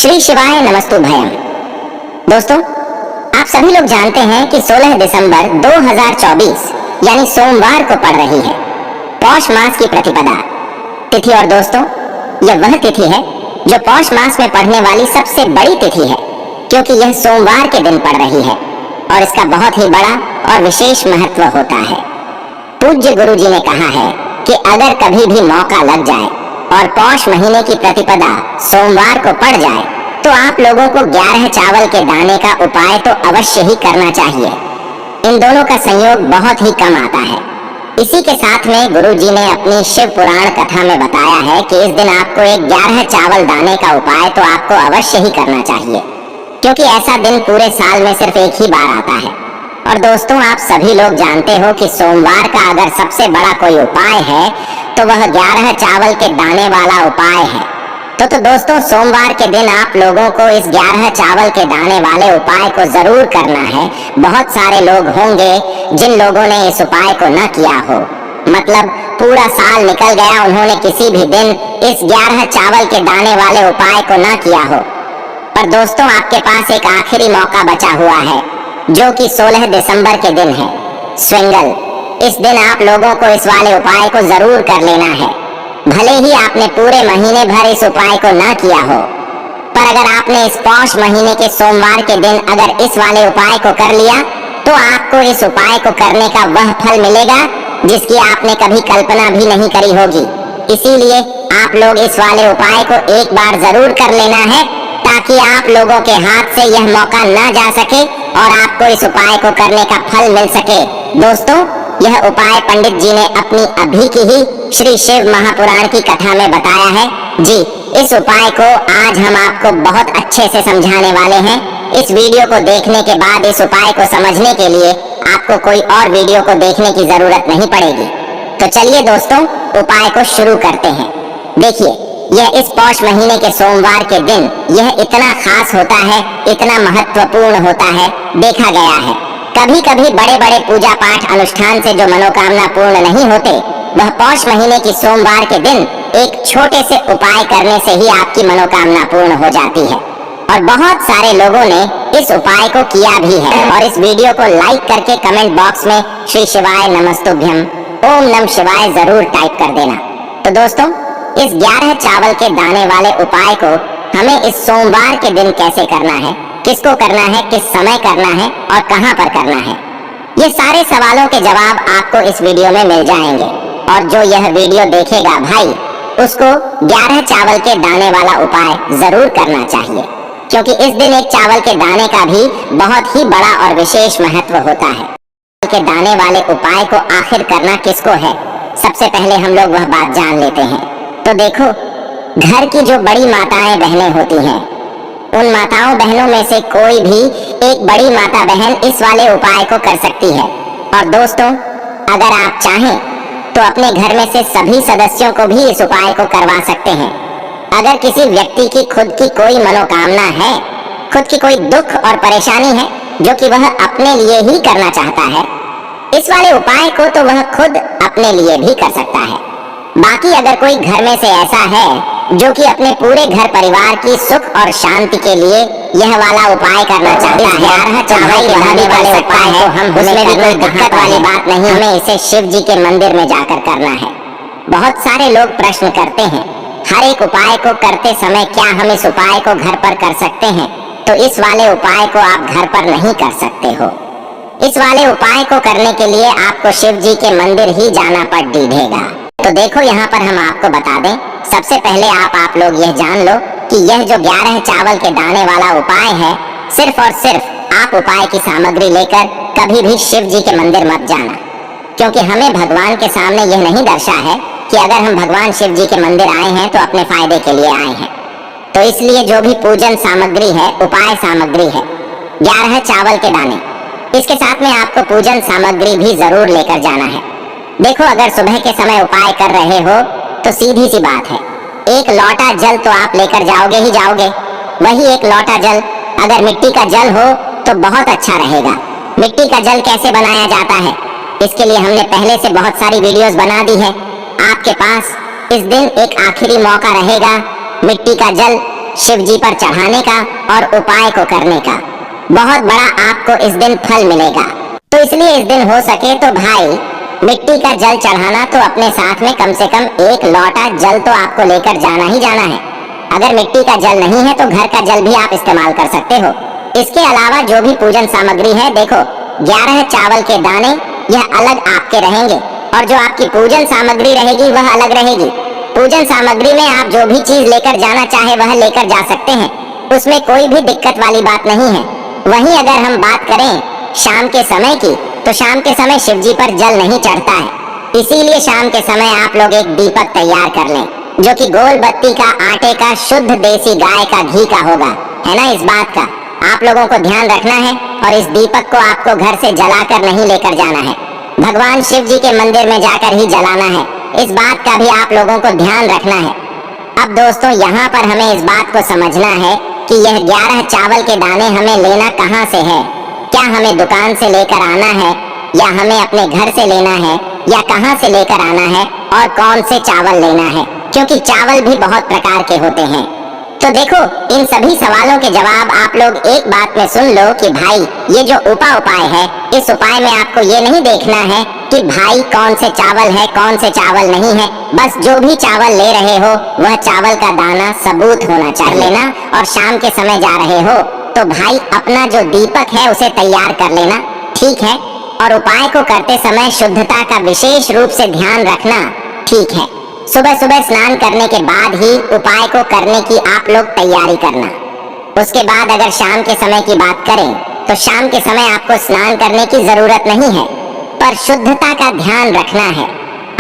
श्री शिवाय नमस्तु भयम। दोस्तों, आप सभी लोग जानते हैं कि 16 दिसंबर 2024 यानी सोमवार को पड़ रही है पौष मास की प्रतिपदा तिथि। और दोस्तों, यह वह तिथि है जो पौष मास में पड़ने वाली सबसे बड़ी तिथि है, क्योंकि यह सोमवार के दिन पड़ रही है और इसका बहुत ही बड़ा और विशेष महत्व होता है। पूज्य गुरु जी ने कहा है कि अगर कभी भी मौका लग जाए और पौष महीने की प्रतिपदा सोमवार को पड़ जाए तो आप लोगों को 11 चावल के दाने का उपाय तो अवश्य ही करना चाहिए। इन दोनों का संयोग बहुत ही कम आता है। इसी के साथ में गुरु जी ने अपनी शिव पुराण कथा में बताया है कि इस दिन आपको एक 11 चावल दाने का उपाय तो आपको अवश्य ही करना चाहिए, क्योंकि ऐसा दिन पूरे साल में सिर्फ एक ही बार आता है। और दोस्तों, आप सभी लोग जानते हो कि सोमवार का अगर सबसे बड़ा कोई उपाय है तो वह 11 चावल के दाने वाला उपाय है। तो दोस्तों, सोमवार के दिन आप लोगों को इस 11 चावल के दाने वाले उपाय को जरूर करना है। बहुत सारे लोग होंगे जिन लोगों ने इस उपाय को न किया हो, मतलब पूरा साल निकल गया, उन्होंने किसी भी दिन इस 11 चावल के दाने वाले उपाय को न किया हो। पर दोस्तों, आपके पास एक आखिरी मौका बचा हुआ है, जो कि 16 दिसंबर के दिन है, स्विंगल। इस दिन आप लोगों को इस वाले उपाय को जरूर कर लेना है। भले ही आपने पूरे महीने भर इस उपाय को ना किया हो, पर अगर आपने इस पौष महीने के सोमवार के दिन अगर इस वाले उपाय को कर लिया तो आपको इस उपाय को करने का वह फल मिलेगा जिसकी आपने कभी कल्पना भी नहीं करी होगी। इसीलिए आप लोग इस वाले उपाय को एक बार जरूर कर लेना है, ताकि आप लोगों के हाथ से यह मौका ना जा सके और आपको इस उपाय को करने का फल मिल सके। दोस्तों, यह उपाय पंडित जी ने अपनी अभी की ही श्री शिव महापुराण की कथा में बताया है। जी, इस उपाय को आज हम आपको बहुत अच्छे से समझाने वाले हैं। इस वीडियो को देखने के बाद इस उपाय को समझने के लिए आपको कोई और वीडियो को देखने की जरूरत नहीं पड़ेगी। तो चलिए दोस्तों, उपाय को शुरू करते हैं। देखिए, यह इस पौष महीने के सोमवार के दिन यह इतना खास होता है, इतना महत्वपूर्ण होता है, देखा गया है कभी कभी बड़े बड़े पूजा पाठ अनुष्ठान से जो मनोकामना पूर्ण नहीं होते, वह पौष महीने की सोमवार के दिन एक छोटे से उपाय करने से ही आपकी मनोकामना पूर्ण हो जाती है। और बहुत सारे लोगों ने इस उपाय को किया भी है। और इस वीडियो को लाइक करके कमेंट बॉक्स में श्री शिवाय नमस्तुभ्यम ओम नमः शिवाय जरूर टाइप कर देना। तो दोस्तों, इस 11 चावल के दाने वाले उपाय को हमें इस सोमवार के दिन कैसे करना है, किसको करना है, किस समय करना है और कहां पर करना है, ये सारे सवालों के जवाब आपको इस वीडियो में मिल जाएंगे। और जो यह वीडियो देखेगा भाई, उसको 11 चावल के दाने वाला उपाय जरूर करना चाहिए, क्योंकि इस दिन एक चावल के दाने का भी बहुत ही बड़ा और विशेष महत्व होता है। के दाने वाले उपाय को आखिर करना किसको है, सबसे पहले हम लोग वह बात जान लेते हैं। तो देखो, घर की जो बड़ी माताएं बहनें होती हैं, उन माताओं बहनों में से कोई भी एक बड़ी माता बहन इस वाले उपाय को कर सकती है। और दोस्तों, अगर आप चाहें तो अपने घर में से सभी सदस्यों को भी इस उपाय को करवा सकते हैं। अगर किसी व्यक्ति की खुद की कोई मनोकामना है, खुद की कोई दुख और परेशानी है जो कि वह अपने लिए ही करना चाहता है, इस वाले उपाय को तो वह खुद अपने लिए भी कर सकता है। बाकी अगर कोई घर में से ऐसा है जो कि अपने पूरे घर परिवार की सुख और शांति के लिए यह वाला उपाय करना चाहता है, 11 चावल के दाने वाले उपाय है, हम उसमें भी कोई दिक्कत वाली बात नहीं, हमें इसे शिव जी के मंदिर में जाकर करना है। बहुत सारे लोग प्रश्न करते हैं, हर एक उपाय को करते समय क्या हम इस उपाय को घर पर कर सकते हैं? तो इस वाले उपाय को आप घर पर नहीं कर सकते हो। इस वाले उपाय को करने के लिए आपको शिव जी के मंदिर ही जाना पड़ेगा। तो देखो, यहाँ पर हम आपको बता दें, सबसे पहले आप लोग यह जान लो कि यह जो 11 चावल के दाने वाला उपाय है, सिर्फ और सिर्फ आप उपाय की सामग्री लेकर कभी भी शिव जी के मंदिर मत जाना, क्योंकि हमें भगवान के सामने यह नहीं दर्शा है कि अगर हम भगवान शिव जी के मंदिर आए हैं तो अपने फायदे के लिए आए हैं। तो इसलिए जो भी पूजन सामग्री है, उपाय सामग्री है 11 चावल के दाने, इसके साथ में आपको पूजन सामग्री भी जरूर लेकर जाना है। देखो, अगर सुबह के समय उपाय कर रहे हो तो सीधी सी बात है, एक लोटा जल तो आप लेकर जाओगे ही जाओगे। वही एक लोटा जल अगर मिट्टी का जल हो तो बहुत अच्छा रहेगा। मिट्टी का जल कैसे बनाया जाता है, इसके लिए हमने पहले से बहुत सारी वीडियोस बना दी है। आपके पास इस दिन एक आखिरी मौका रहेगा, मिट्टी का जल अगर मिट्टी का जल हो तो बहुत अच्छा रहेगा। मिट्टी का जल कैसे बनाया जाता है, इसके लिए हमने पहले से बहुत सारी वीडियोस बना दी है। आपके पास इस दिन एक आखिरी मौका रहेगा, मिट्टी का जल अगर मिट्टी का जल हो तो बहुत अच्छा रहेगा। मिट्टी का जल कैसे बनाया जाता है, इसके लिए हमने पहले से बहुत सारी वीडियोस बना दी है। आपके पास इस दिन एक आखिरी मौका रहेगा, शिव जी पर चढ़ाने का और उपाय को करने का। बहुत बड़ा आपको इस दिन फल मिलेगा। तो इसलिए इस दिन हो सके तो भाई मिट्टी का जल चढ़ाना तो अपने साथ में कम से कम 1 लोटा जल तो आपको लेकर जाना ही जाना है। अगर मिट्टी का जल नहीं है तो घर का जल भी आप इस्तेमाल कर सकते हो। इसके अलावा जो भी पूजन सामग्री है, देखो 11 चावल के दाने यह अलग आपके रहेंगे और जो आपकी पूजन सामग्री रहेगी वह अलग रहेगी। पूजन सामग्री में आप जो भी चीज लेकर जाना चाहे वह लेकर जा सकते हैं, उसमें कोई भी दिक्कत वाली बात नहीं है। वहीं अगर हम बात करें शाम के समय की, तो शाम के समय शिव जी पर जल नहीं चढ़ता है। इसीलिए शाम के समय आप लोग एक दीपक तैयार कर लें जो कि गोल बत्ती का, आटे का, शुद्ध देसी गाय का घी का होगा, है ना। इस बात का आप लोगों को ध्यान रखना है और इस दीपक को आपको घर से जलाकर नहीं लेकर जाना है, भगवान शिव जी के मंदिर में जाकर ही जलाना है। इस बात का भी आप लोगों को ध्यान रखना है। अब दोस्तों यहाँ पर हमें इस बात को समझना है कि यह 11 चावल के दाने हमें लेना कहाँ से है। क्या हमें दुकान से लेकर आना है या हमें अपने घर से लेना है या कहाँ से लेकर आना है और कौन से चावल लेना है, क्योंकि चावल भी बहुत प्रकार के होते हैं। तो देखो इन सभी सवालों के जवाब आप लोग एक बात में सुन लो कि भाई ये जो उपाय है, इस उपाय में आपको ये नहीं देखना है कि भाई कौन से चावल है कौन से चावल नहीं है। बस जो भी चावल ले रहे हो वह चावल का दाना सबूत होना चाहिए लेना। और शाम के समय जा रहे हो तो भाई अपना जो दीपक है उसे तैयार कर लेना, ठीक है। और उपाय को करते समय शुद्धता का विशेष रूप से ध्यान रखना, ठीक है। सुबह सुबह स्नान करने के बाद ही उपाय को करने की आप लोग तैयारी करना। उसके बाद अगर शाम के समय की बात करें तो शाम के समय आपको स्नान करने की जरूरत नहीं है, पर शुद्धता का ध्यान रखना है।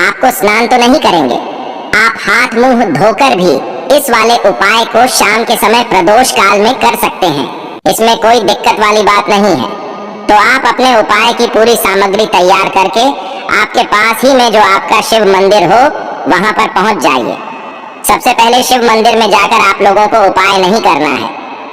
आपको स्नान तो नहीं करेंगे, आप हाथ मुंह धोकर भी इस वाले उपाय को शाम के समय प्रदोष काल में कर सकते हैं। इसमें कोई दिक्कत वाली बात नहीं है। तो आप अपने उपाय की पूरी सामग्री तैयार करके आपके पास ही में जो आपका शिव मंदिर हो वहां पर पहुंच जाइए। सबसे पहले शिव मंदिर में जाकर आप लोगों को उपाय नहीं करना है,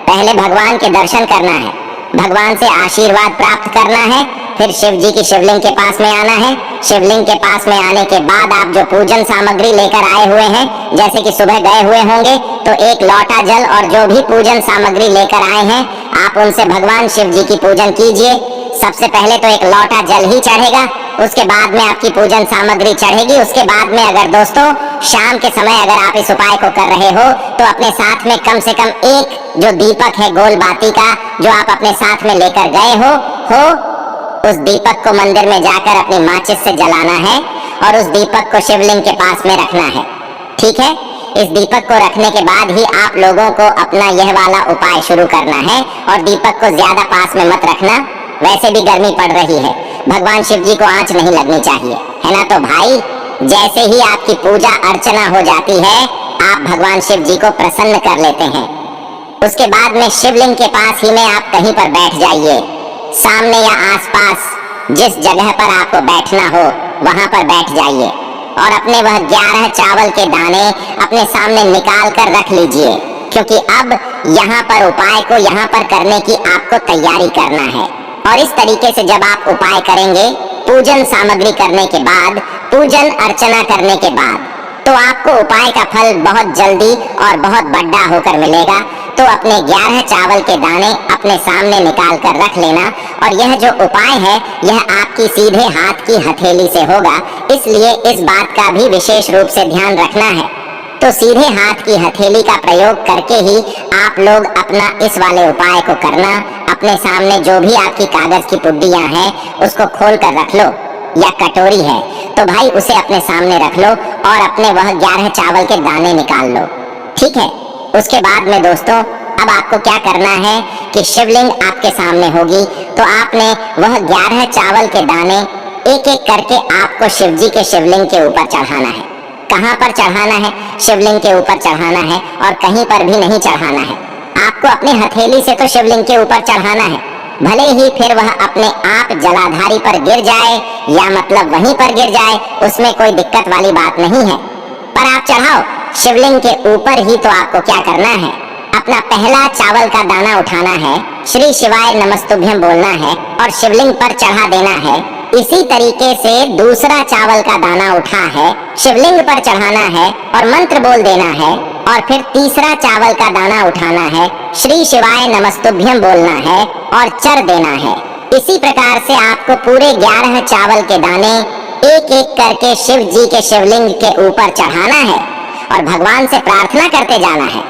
पहले भगवान के दर्शन करना है, भगवान से आशीर्वाद प्राप्त करना है, फिर शिव जी की शिवलिंग के पास में आना है। शिवलिंग के पास में आने के बाद आप जो पूजन सामग्री लेकर आए हुए हैं, जैसे कि सुबह गए हुए होंगे तो 1 लोटा जल और जो भी पूजन सामग्री लेकर आए हैं आप उनसे भगवान शिव जी की पूजन कीजिए। सबसे पहले तो 1 लोटा जल ही चढ़ेगा, उसके बाद में आपकी पूजन सामग्री चढ़ेगी। उसके बाद में अगर दोस्तों शाम के समय अगर आप इस उपाय को कर रहे हो तो अपने साथ में कम से कम 1 जो दीपक है गोल बाती का जो आप अपने साथ में लेकर गए हो उस दीपक को मंदिर में जाकर अपनी माचिस से जलाना है और उस दीपक को शिवलिंग के पास में रखना है, ठीक है। इस दीपक को रखने के बाद ही आप लोगों को अपना यह वाला उपाय शुरू करना है और दीपक को ज्यादा पास में मत रखना, वैसे भी गर्मी पड़ रही है, भगवान शिव जी को आंच नहीं लगनी चाहिए, है ना। तो भाई जैसे ही आपकी पूजा अर्चना हो जाती है आप भगवान शिव जी को प्रसन्न कर लेते हैं। उसके बाद में शिवलिंग के पास ही में आप कहीं पर बैठ जाइए, सामने या आसपास जिस जगह पर आपको बैठना हो वहां पर बैठ जाइए और अपने वह 11 चावल के दाने अपने सामने निकाल कर रख लीजिए, क्योंकि अब यहाँ पर उपाय को यहाँ पर करने की आपको तैयारी करना है। और इस तरीके से जब आप उपाय करेंगे पूजन सामग्री करने के बाद, पूजन अर्चना करने के बाद, तो आपको उपाय का फल बहुत जल्दी और बहुत बड़ा होकर मिलेगा। तो अपने 11 चावल के दाने अपने सामने निकाल कर रख लेना और यह जो उपाय है यह आपकी सीधे हाथ की हथेली से होगा, इसलिए इस बात का भी विशेष रूप से ध्यान रखना है। तो सीधे हाथ की हथेली का प्रयोग करके ही आप लोग अपना इस वाले उपाय को करना। अपने सामने जो भी आपकी कागज की पुड्डियां हैं उसको खोल कर रख लो, या कटोरी है तो भाई उसे अपने सामने रख लो और अपने वह 11 चावल के दाने निकाल लो, ठीक है। उसके बाद में दोस्तों अब आपको क्या करना है कि शिवलिंग आपके सामने होगी तो आपने वह 11 चावल के दाने एक एक करके आपको शिव जी के शिवलिंग के ऊपर चढ़ाना है। कहाँ पर चढ़ाना है? शिवलिंग के ऊपर चढ़ाना है और कहीं पर भी नहीं चढ़ाना है। आपको अपनी हथेली से तो शिवलिंग के ऊपर चढ़ाना है, भले ही फिर वह अपने आप जलाधारी पर गिर जाए या मतलब वहीं पर गिर जाए, उसमें कोई दिक्कत वाली बात नहीं है, पर आप चढ़ाओ शिवलिंग के ऊपर ही। तो आपको क्या करना है, अपना पहला चावल का दाना उठाना है, श्री शिवाय नमस्तुभ्यम बोलना है और शिवलिंग पर चढ़ा देना है। इसी तरीके से दूसरा चावल का दाना उठा है, शिवलिंग पर चढ़ाना है और मंत्र बोल देना है और फिर तीसरा चावल का दाना उठाना है, श्री शिवाय नमस्तुभ्यम बोलना है और चर देना है। इसी प्रकार से आपको पूरे 11 चावल के दाने एक एक करके शिव जी के शिवलिंग के ऊपर चढ़ाना है और भगवान से प्रार्थना करते जाना है।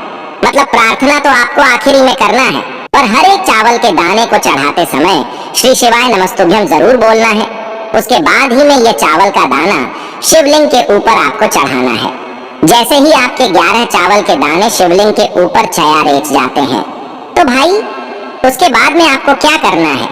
मतलब प्रार्थना तो आपको आखिरी में करना है, पर हर एक चावल के दाने को चढ़ाते समय श्री शिवाय नमस्तुभ्यम जरूर बोलना है। उसके बाद ही में ये चावल का दाना शिवलिंग के ऊपर आपको चढ़ाना है। जैसे ही आपके 11 चावल के दाने शिवलिंग के ऊपर छया रेच जाते हैं, तो भाई उसके बाद में आपको क्या करना है?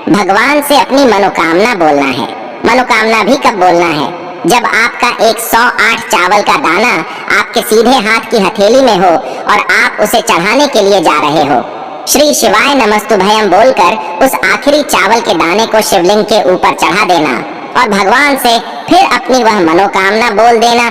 भगवान से अपनी मनोकामना बोलना है। मनोकामना भी कब बोलना है? जब आपका 108 चावल का दाना आपके सीधे हाथ की हथेली में हो और आप उसे चढ़ाने के लिए जा रहे हो। श्री शिवाय नमस्तुभयम बोलकर उस आखिरी चावल के दाने को शिवलिंग के ऊपर चढ़ा देना और भगवान से फिर अपनी वह मनोकामना बोल देना।